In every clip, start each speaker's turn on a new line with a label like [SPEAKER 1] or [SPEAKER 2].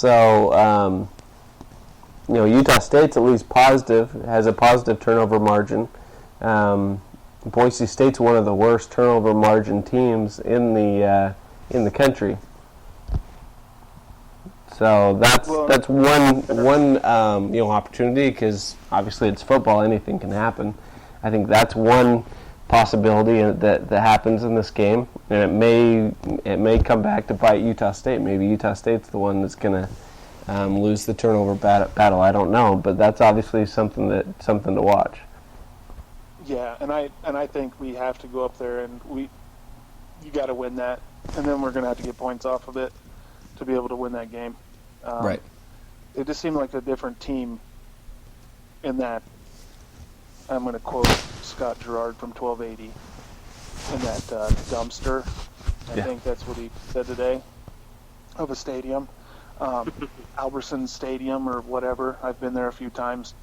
[SPEAKER 1] So, Utah State's at least positive, has a positive turnover margin. Boise State's one of the worst turnover margin teams in the country. So that's one opportunity, because obviously it's football, anything can happen. I think that's one possibility that happens in this game, and it may come back to bite Utah State. Maybe Utah State's the one that's going to lose the turnover battle. I don't know, but that's obviously something to watch.
[SPEAKER 2] Yeah, and I think we have to go up there, and you got to win that, and then we're going to have to get points off of it to be able to win that game.
[SPEAKER 1] Right.
[SPEAKER 2] It just seemed like a different team in that. I'm going to quote Scott Gerard from 1280 in that dumpster. I think that's what he said today, of a stadium. Albertson Stadium or whatever. I've been there a few times.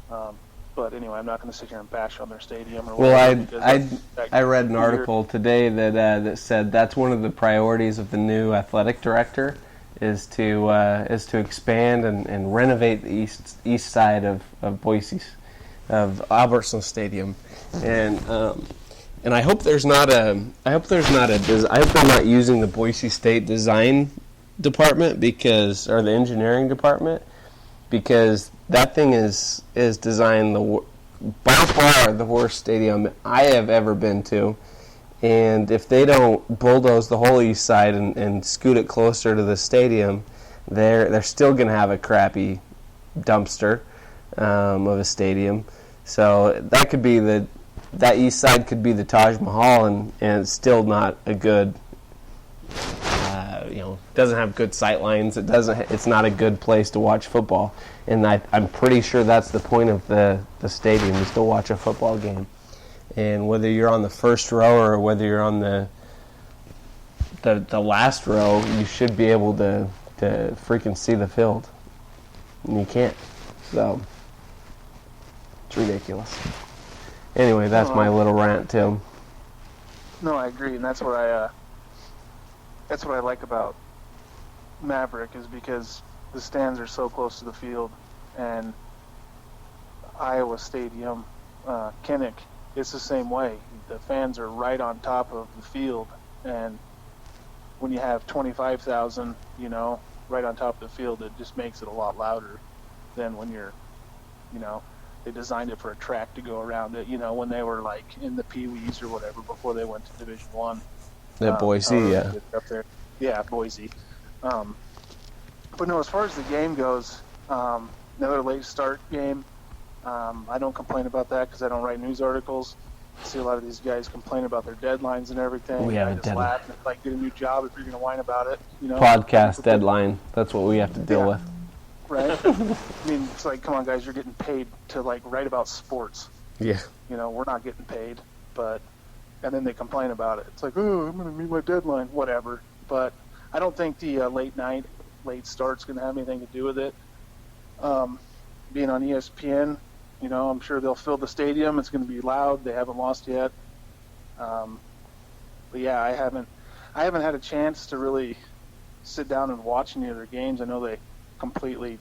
[SPEAKER 2] But anyway, I'm not going to sit here and bash on their stadium. Or
[SPEAKER 1] I read an article today that said that's one of the priorities of the new athletic director is to expand and renovate the east side of Boise, of Albertson Stadium, and I hope they're not using the Boise State design department or the engineering department, because that thing is designed by far the worst stadium I have ever been to. And if they don't bulldoze the whole east side and scoot it closer to the stadium, they're still going to have a crappy dumpster of a stadium. So that could be that east side could be the Taj Mahal, and it's still not a good. Doesn't have good sight lines. It's not a good place to watch football. And I'm pretty sure that's the point of the stadium, is to watch a football game. And whether you're on the first row or whether you're on the last row, you should be able to freaking see the field. And you can't. So it's ridiculous. Anyway, that's my little rant, Tim.
[SPEAKER 2] No, I agree, and that's what I like about Maverick, is because the stands are so close to the field, and Iowa Stadium, Kinnick, it's the same way. The fans are right on top of the field, and when you have 25,000, right on top of the field, it just makes it a lot louder than when you're, they designed it for a track to go around it, when they were like in the Pee Wees or whatever before they went to Division I.
[SPEAKER 1] At Boise, yeah.
[SPEAKER 2] Up there. Yeah, Boise. But no, as far as the game goes, another late start game. I don't complain about that because I don't write news articles. I see a lot of these guys complain about their deadlines and everything.
[SPEAKER 1] We have
[SPEAKER 2] I
[SPEAKER 1] a
[SPEAKER 2] just
[SPEAKER 1] deadline.
[SPEAKER 2] laugh, and it's like, get a new job if you're going to whine about it.
[SPEAKER 1] Podcast deadline. That's what we have to deal with.
[SPEAKER 2] Right? I mean, it's like, come on, guys, you're getting paid to write about sports.
[SPEAKER 1] Yeah.
[SPEAKER 2] We're not getting paid, and then they complain about it. It's like, oh, I'm going to meet my deadline, whatever. But I don't think the late start's going to have anything to do with it. Being on ESPN, I'm sure they'll fill the stadium. It's going to be loud. They haven't lost yet. But yeah, I haven't had a chance to really sit down and watch any of their games. I know they completely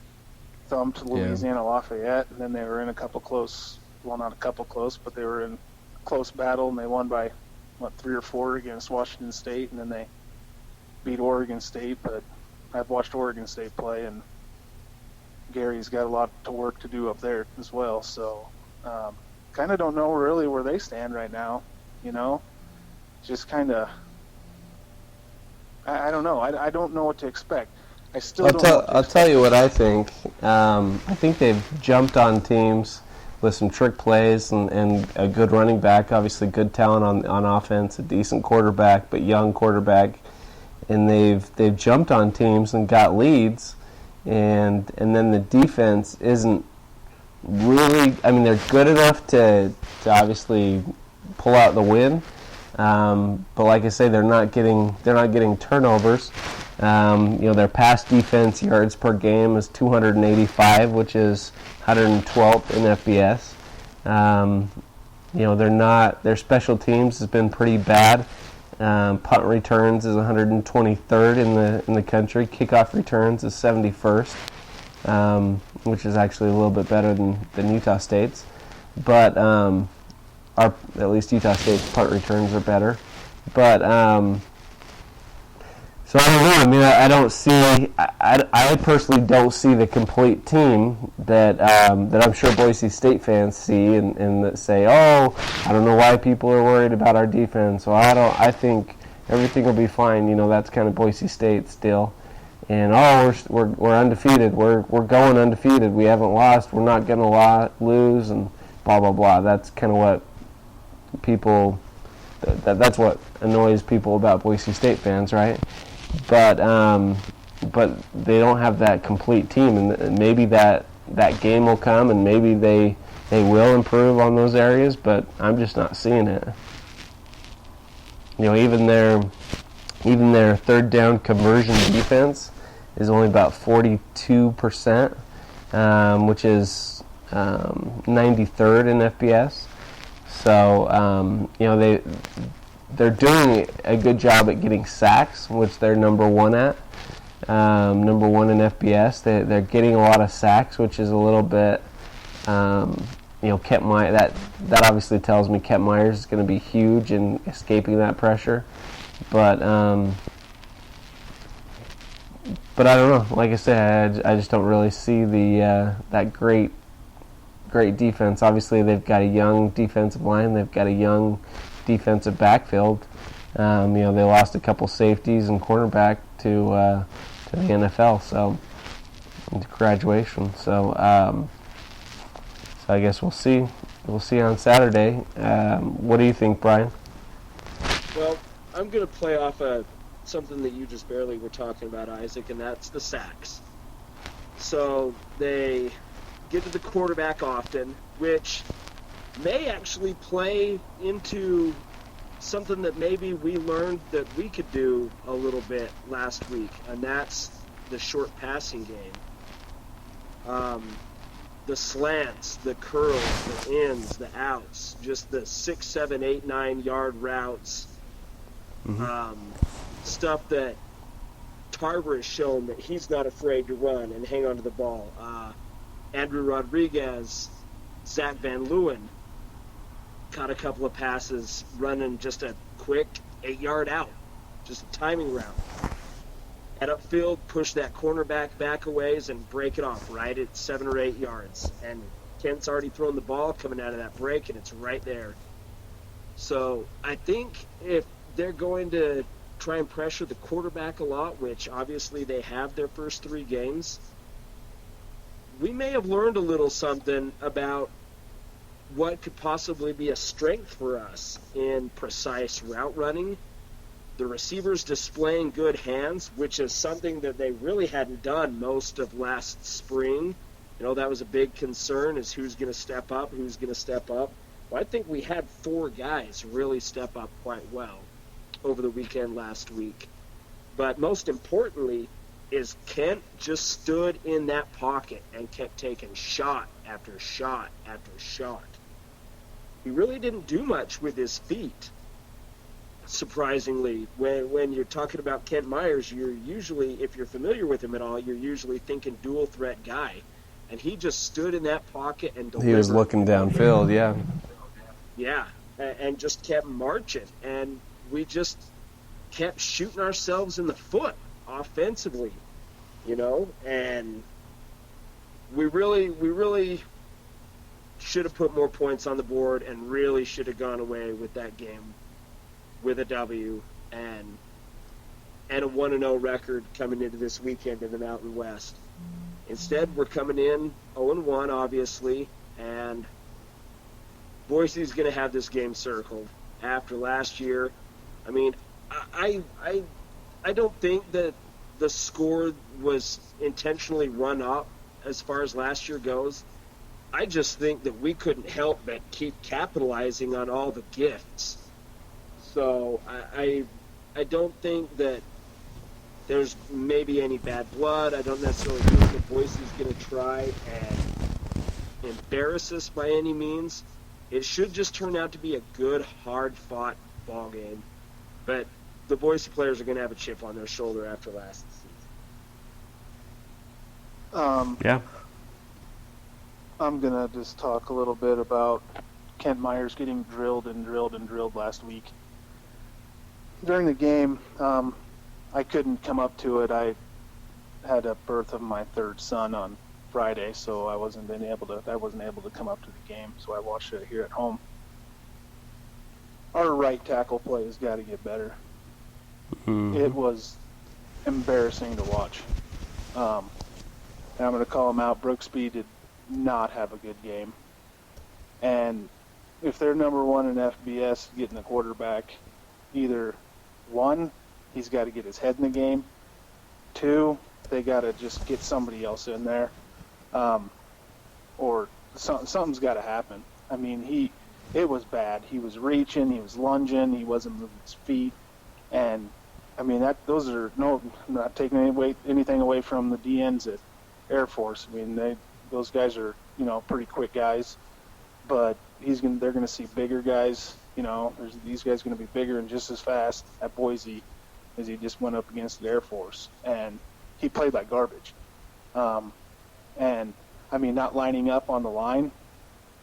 [SPEAKER 2] thumped Louisiana Lafayette, and then they were in a couple close. Well, not a couple close, but they were in a close battle, and they won by 3 or 4 against Washington State, and then they beat Oregon State. But I've watched Oregon State play, and Gary's got a lot of work to do up there as well. So kind of don't know really where they stand right now. Just kind of, I don't know. I don't know what to expect. I still don't know what to expect.
[SPEAKER 1] I'll tell you what I think. I think they've jumped on teams with some trick plays and a good running back, obviously good talent on offense, a decent quarterback, but young quarterback. And they've jumped on teams and got leads, and then the defense isn't really. I mean, they're good enough to obviously pull out the win, but like I say, they're not getting turnovers. Their pass defense yards per game is 285, which is 112th in FBS. Their special teams has been pretty bad. Punt returns is 123rd in the country. Kickoff returns is 71st, which is actually a little bit better than Utah State's. But at least Utah State's punt returns are better. But so I don't know. I mean, I don't see. I personally don't see the complete team that I'm sure Boise State fans see and that say, "Oh, I don't know why people are worried about our defense." So I think everything will be fine. You know, that's kind of Boise State still. And we're undefeated. We're going undefeated. We haven't lost. We're not gonna lose, and blah blah blah. That's kind of what people. That's what annoys people about Boise State fans, right? But they don't have that complete team, and maybe that game will come, and maybe they will improve on those areas. But I'm just not seeing it. You know, even their third down conversion defense is only about 42%, which is 93rd in FBS. So you know they're doing a good job at getting sacks, which they're number one at. Number one in FBS. They're getting a lot of sacks, which is a little bit, you know, that obviously tells me Kent Myers is going to be huge in escaping that pressure. But I don't know. Like I said, I just don't really see that great defense. Obviously, they've got a young defensive line. They've got a young defensive backfield. You know, they lost a couple safeties and cornerback to the NFL, so to graduation. So I guess we'll see. We'll see on Saturday. What do you think, Brian?
[SPEAKER 3] Well, I'm going to play off something that you just barely were talking about, Isaac, and that's the sacks. So they get to the quarterback often, which may actually play into something that maybe we learned that we could do a little bit last week, and that's the short passing game. The slants, the curls, the ins, the outs, just the 6, 7, 8, 9-yard routes. Stuff that Tarver has shown that he's not afraid to run and hang on to the ball. Andrew Rodriguez, Zach Van Leeuwen caught a couple of passes running just a quick 8-yard out, just a timing route. Head upfield, push that cornerback back a ways and break it off right at 7 or 8 yards. And Kent's already thrown the ball coming out of that break, and it's right there. So I think if they're going to try and pressure the quarterback a lot, which obviously they have their first 3 games, we may have learned a little something about what could possibly be a strength for us in precise route running. The receivers displaying good hands, which is something that they really hadn't done most of last spring. You know, that was a big concern, is who's going to step up, who's going to step up. Well, I think we had 4 guys really step up quite well over the weekend last week. But most importantly is Kent just stood in that pocket and kept taking shot after shot after shot. He really didn't do much with his feet. Surprisingly, when you're talking about Kent Myers, you're usually, if you're familiar with him at all, you're usually thinking dual threat guy. And he just stood in that pocket and delivered.
[SPEAKER 1] He was looking downfield, yeah.
[SPEAKER 3] Yeah, and just kept marching. And we just kept shooting ourselves in the foot offensively, you know, and we really should have put more points on the board and really should have gone away with that game with a W and a 1-0 record coming into this weekend in the Mountain West. Instead, we're coming in 0-1, obviously, and Boise's going to have this game circled after last year. I mean, I don't think that the score was intentionally run up as far as last year goes. I just think that we couldn't help but keep capitalizing on all the gifts. So I don't think that there's maybe any bad blood. I don't necessarily think that Boise's going to try and embarrass us by any means. It should just turn out to be a good, hard-fought ball game. But the Boise players are going to have a chip on their shoulder after last season.
[SPEAKER 1] Yeah.
[SPEAKER 2] I'm going to just talk a little bit about Kent Myers getting drilled last week. During the game, I couldn't come up to it. I had a birth of my third son on Friday, so I wasn't able to come up to the game, so I watched it here at home. Our right tackle play has got to get better.
[SPEAKER 1] Mm-hmm.
[SPEAKER 2] It was embarrassing to watch. And I'm going to call him out. Brooksby did not have a good game. And if they're number one in FBS getting the quarterback, either one, he's got to get his head in the game. Two, they got to just get somebody else in there. Or something's got to happen. I mean, it was bad. He was reaching, he was lunging, he wasn't moving his feet. And, I mean, those are not taking anything away from the DNs at Air Force. I mean, those guys are, pretty quick guys. But they're going to see bigger guys. These guys going to be bigger and just as fast at Boise as he just went up against the Air Force. And he played like garbage. And, I mean, not lining up on the line,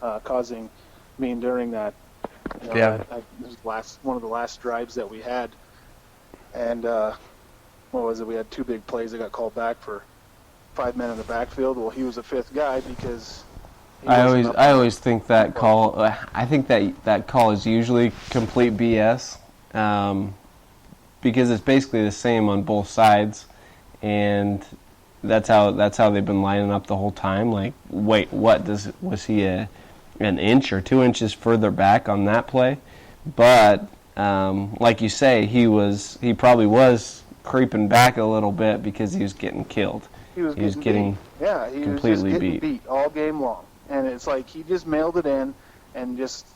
[SPEAKER 2] causing, during that, this was one of the last drives that we had. And, what was it? We had two big plays that got called back for 5 men in the backfield. Well, he was a fifth guy because
[SPEAKER 1] I always think that call. I think that call is usually complete BS, because it's basically the same on both sides, and that's how they've been lining up the whole time. Like, wait, was he an inch or 2 inches further back on that play? But like you say, he probably was creeping back a little bit because he was getting killed.
[SPEAKER 2] He was getting
[SPEAKER 1] completely
[SPEAKER 2] beat all game long. And it's like he just mailed it in and just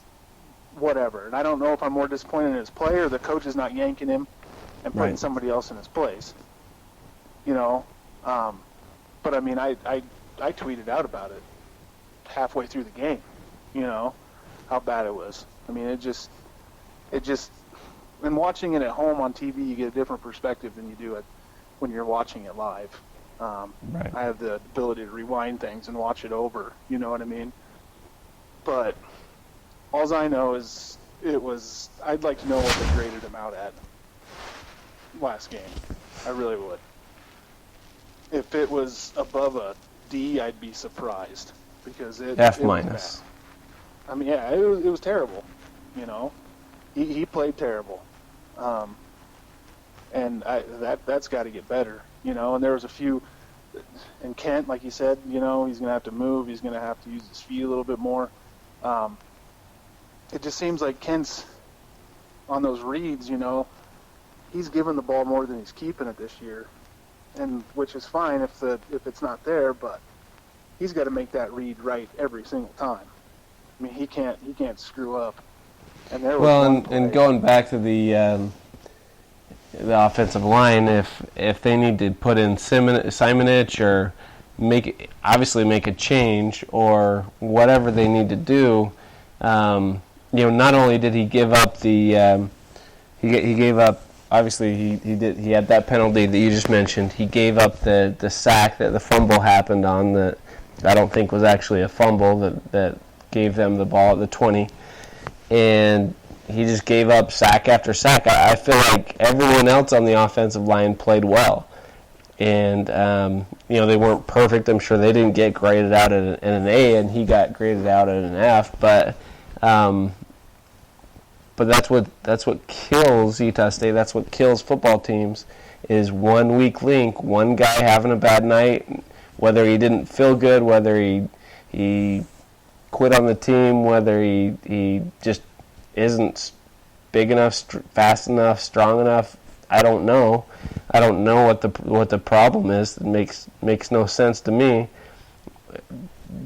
[SPEAKER 2] whatever. And I don't know if I'm more disappointed in his play or the coach is not yanking him and putting somebody else in his place. But I mean, I tweeted out about it halfway through the game, how bad it was. I mean, it just, when watching it at home on TV, you get a different perspective than you do when you're watching it live. I have the ability to rewind things and watch it over, you know what I mean? But all I know is I'd like to know what they graded him out at last game. I really would. If it was above a D, I'd be surprised because
[SPEAKER 1] F minus.
[SPEAKER 2] I mean, yeah, it was terrible. He played terrible, and that's got to get better. And there was a few. And Kent, like you said, he's going to have to move. He's going to have to use his feet a little bit more. It just seems like Kent's on those reads. He's given the ball more than he's keeping it this year, and which is fine if it's not there. But he's got to make that read right every single time. I mean, he can't screw up. And there was
[SPEAKER 1] and going back to the offensive line, if they need to put in Simonich or make a change or whatever they need to do, not only did he give up the he gave up, obviously he had that penalty that you just mentioned. He gave up the sack that the fumble happened on, that I don't think was actually a fumble, that gave them the ball at the 20, and he just gave up sack after sack. I feel like everyone else on the offensive line played well. And, they weren't perfect. I'm sure they didn't get graded out at an A, and he got graded out at an F. But that's what kills Utah State. That's what kills football teams, is one weak link, one guy having a bad night, whether he didn't feel good, whether he quit on the team, whether he just isn't big enough, fast enough, strong enough. I don't know. I don't know what the problem is. It makes no sense to me.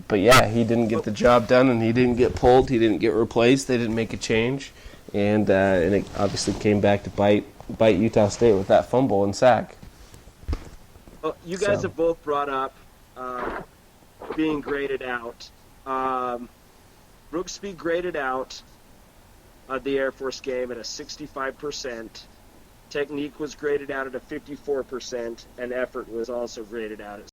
[SPEAKER 1] But yeah, he didn't get the job done, and he didn't get pulled. He didn't get replaced. They didn't make a change, and it obviously came back to bite Utah State with that fumble and sack.
[SPEAKER 3] Well, you guys have both brought up being graded out. Brooksby graded out of the Air Force game at a 65%. Technique was graded out at a 54%, and effort was also graded out at